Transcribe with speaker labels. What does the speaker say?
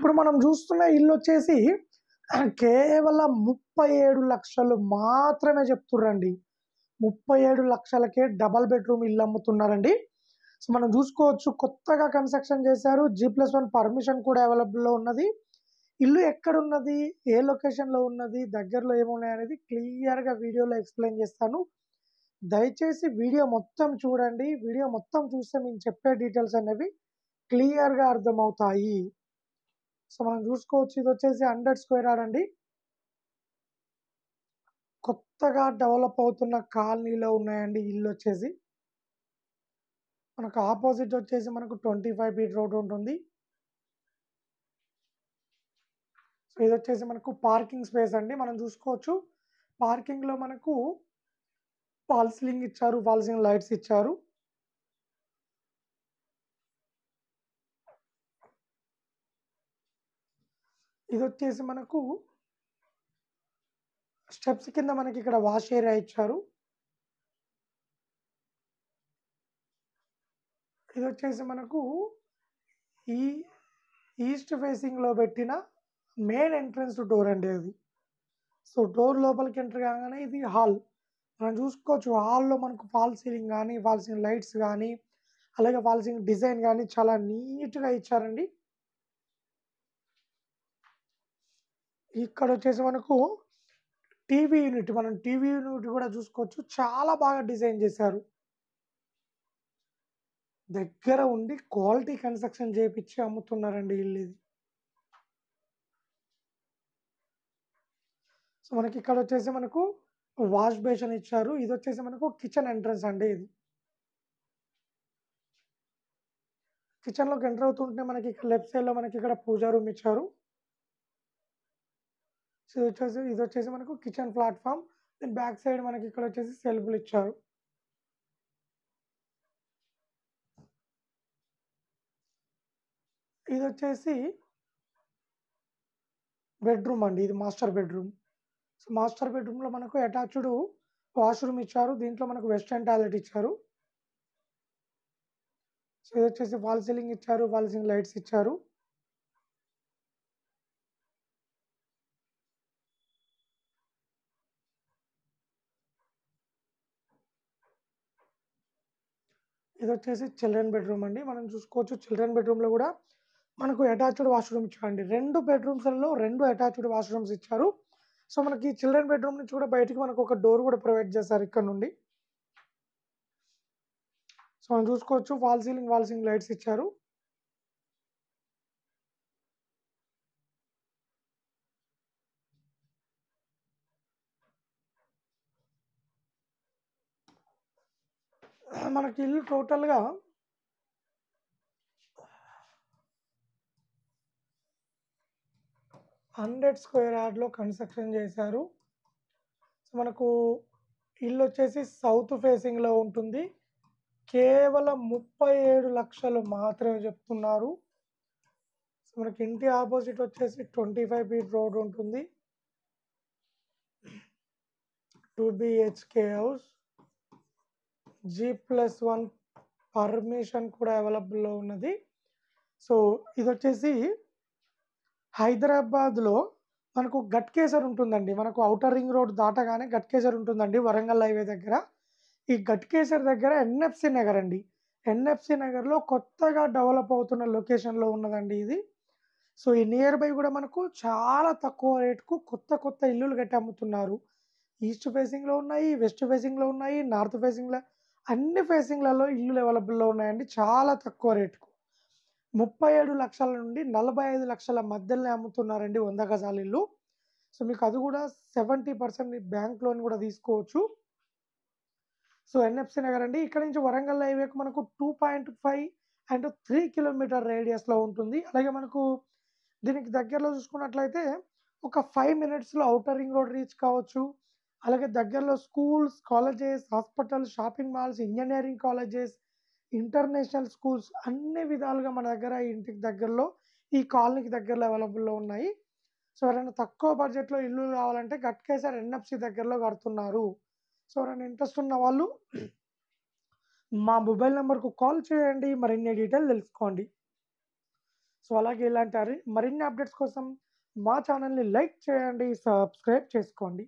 Speaker 1: ఇప్పుడు మనం చూస్తున్న ఇల్లు వచ్చేసి కేవలం 37 లక్షలు మాత్రమే చెప్తుర్రండి. 37 లక్షలకే డబుల్ బెడ్‌రూమ్ ఇల్లు అమ్ముతున్నారండి. సో, మనం చూసుకోవచ్చు కొత్తగా కన్‌స్ట్రక్షన్ చేశారు. G+1 పర్మిషన్ కూడా అవైలబుల్‌లో ఉన్నది. ఇల్లు ఎక్కడున్నది? ఏ లొకేషన్‌లో ఉన్నది? దగ్గరలో ఏమున్నాయనేది క్లియర్‌గా వీడియోలో ఎక్స్‌ప్లెయిన్ చేస్తాను. దయచేసి వీడియో మొత్తం చూడండి. వీడియో మొత్తం చూస్తే నేను చెప్పే డీటెయిల్స్ అనేవి క్లియర్‌గా అర్థమవుతాయి. సో, మనం చూసుకోవచ్చు ఇదొచ్చేసి 100 స్క్వేర్ యార్డ్ అండి. కొత్తగా డెవలప్ అవుతున్న కాలనీలో ఉన్నాయండి ఇల్లొచ్చేసి. మనకు ఆపోజిట్ వచ్చేసి మనకు 25 ఫీట్ రోడ్ ఉంటుంది. సో, ఇదొచ్చేసి మనకు పార్కింగ్ స్పేస్ అండి. మనం చూసుకోవచ్చు పార్కింగ్‌లో మనకు ఫాల్ సీలింగ్ ఇచ్చారు. ఫాల్ సీలింగ్ లైట్స్ ఇచ్చారు. ఇదొచ్చేసి మనకు స్టెప్స్ కింద మనకిక్కడ వాష్ ఏరియా ఇచ్చారు. ఇదొచ్చేసి మనకు ఈ ఈస్ట్ ఫేసింగ్‌లో పెట్టిన మెయిన్ ఎంట్రన్స్ డోర్ అండి అది. సో, డోర్ లోపలికి ఎంటర్ కాగానే ఇది హాల్. మనం చూసుకోవచ్చు హాల్‌లో మనకు ఫాల్ సీలింగ్ గానీ, ఫాల్ సీలింగ్ లైట్స్ గానీ, అలాగే ఫాల్ సీలింగ్ డిజైన్ గానీ చాలా నీట్‌గా ఇచ్చారండి. ఇక్కడొచ్చేసి మనకు టీవీ యూనిట్. మనం టీవీ యూనిట్ కూడా చూసుకోవచ్చు. చాలా బాగా డిజైన్ చేశారు. దగ్గర ఉండి క్వాలిటీ కన్‌స్ట్రక్షన్ చేపిచ్చి అమ్ముతున్నారండి ఇల్లిది. సో, మనకిక్కడొచ్చేసి మనకు వాష్ బేసిన్ ఇచ్చారు. ఇదొచ్చేసి మనకు కిచెన్ ఎంట్రన్స్ అండి ఇది. కిచెన్‌లోకి ఎంటర్ అవుతుంటే మనకి ఇక్కడ లెఫ్ట్ సైడ్‌లో మనకిక్కడ పూజా రూమ్ ఇచ్చారు. సో, ఇదొచ్చేసి మనకు కిచెన్ ప్లాట్‌ఫార్మ్. దీని బ్యాక్ సైడ్ మనకిక్కడొచ్చేసి సెల్ఫ్‌లు ఇచ్చారు. ఇదొచ్చేసి బెడ్‌రూమ్ అండి. ఇది మాస్టర్ బెడ్‌రూమ్. సో, మాస్టర్ బెడ్‌రూమ్‌లో మనకు అటాచ్డ్ వాష్‌రూమ్ ఇచ్చారు. దీంట్లో మనకు వెస్టర్న్ టాయిలెట్ ఇచ్చారు. సో, ఇదొచ్చేసి ఫాల్ సీలింగ్ ఇచ్చారు. ఫాల్ సీలింగ్ లైట్స్ ఇచ్చారు. ఇదొచ్చేసి చిల్డ్రన్ బెడ్‌రూమ్ అండి. మనం చూసుకోవచ్చు చిల్డ్రన్ బెడ్‌రూమ్‌లో గూడా మనకు అటాచ్డ్ వాష్‌రూమ్ ఇచ్చారండి. 2 బెడ్‌రూమ్స్‌లలో 2 అటాచ్డ్ వాష్‌రూమ్స్ ఇచ్చారు. సో, మనకి చిల్డ్రన్ బెడ్‌రూమ్ నుంచి కూడా బయటికి మనకొక డోర్ గూడా ప్రొవైడ్ చేశారు ఇక్కడ నుండి. సో, మనం చూసుకోవచ్చు ఫాల్ సీలింగ్ లైట్స్ ఇచ్చారు. మనకి ఇల్లు టోటల్‌గా 100 స్క్వేర్ యార్డ్‌లో కన్‌స్ట్రక్షన్ చేశారు. సో, మనకు ఇల్లొచ్చేసి సౌత్ ఫేసింగ్‌లో ఉంటుంది. కేవలం 37 లక్షలు మాత్రమే చెప్తున్నారు. సో, మనకి ఇంటి అపోజిట్ వచ్చేసి 25 ఫీట్ రోడ్ ఉంటుంది. 2 BHK హౌస్. G+1 పర్మిషన్ కూడా అవైలబుల్‌లో ఉన్నది. సో, ఇదొచ్చేసి హైదరాబాద్‌లో మనకు గట్కేసర్ ఉంటుందండి. మనకు ఔటర్ రింగ్ రోడ్ దాటగానే గట్కేసర్ ఉంటుందండి వరంగల్ హైవే దగ్గర. ఈ గట్కేసర్ దగ్గర ఎన్ఎఫ్‌సి నగర్ అండి. ఎన్ఎఫ్‌సి నగర్‌లో కొత్తగా డెవలప్ అవుతున్న లొకేషన్‌లో ఉన్నదండి ఇది. సో, ఈ నియర్ బై గూడా మనకు చాలా తక్కువ రేట్‌కు కొత్త ఇల్లులు కట్టి అమ్ముతున్నారు. ఈస్ట్ ఫేసింగ్‌లో ఉన్నాయి, వెస్ట్ ఫేసింగ్‌లో ఉన్నాయి, నార్త్ ఫేసింగ్‌లో అన్ని ఫేసింగ్‌లలో ఇల్లులు అవైలబుల్‌లో ఉన్నాయండి. చాలా తక్కువ రేట్‌కు. 37 లక్షల నుండి 45 లక్షల మధ్యలోనే అమ్ముతున్నారండి 100 గజాల ఇల్లు. సో, మీకు అది గూడా 70% బ్యాంక్ లోన్ గూడా తీసుకోవచ్చు. సో, ఎన్ఎఫ్‌సి నగర్ అండి. ఇక్కడ నుంచి వరంగల్ హైవేకి మనకు 2.5 అండ్ 3 కిలోమీటర్ రేడియస్‌లో ఉంటుంది. అలాగే మనకు దీనికి దగ్గరలో చూసుకున్నట్లయితే ఒక 5 మినిట్స్‌లో ఔటర్ రింగ్ రోడ్ రీచ్ కావచ్చు. అలాగే దగ్గరలో schools, colleges, hospitals, shopping malls, engineering colleges, international schools అన్ని విధాలుగా మన దగ్గర ఈ ఇంటికి దగ్గరలో ఈ కాలనీకి దగ్గరలో అవైలబుల్‌లో ఉన్నాయి. సో, ఎవరైనా తక్కువ బడ్జెట్‌లో ఇల్లు కావాలంటే గట్కేసర్ ఎన్ఎఫ్‌సి దగ్గరలో కడుతున్నారు. సో, ఎవరైనా ఇంట్రెస్ట్ ఉన్న వాళ్ళు మా మొబైల్ నంబర్‌కు కాల్ చేయండి. మరిన్ని డీటెయిల్ తెలుసుకోండి. సో, అలాగే ఇలాంటి మరిన్ని అప్డేట్స్ కోసం మా ఛానల్‌ని లైక్ చేయండి, సబ్స్క్రైబ్ చేసుకోండి.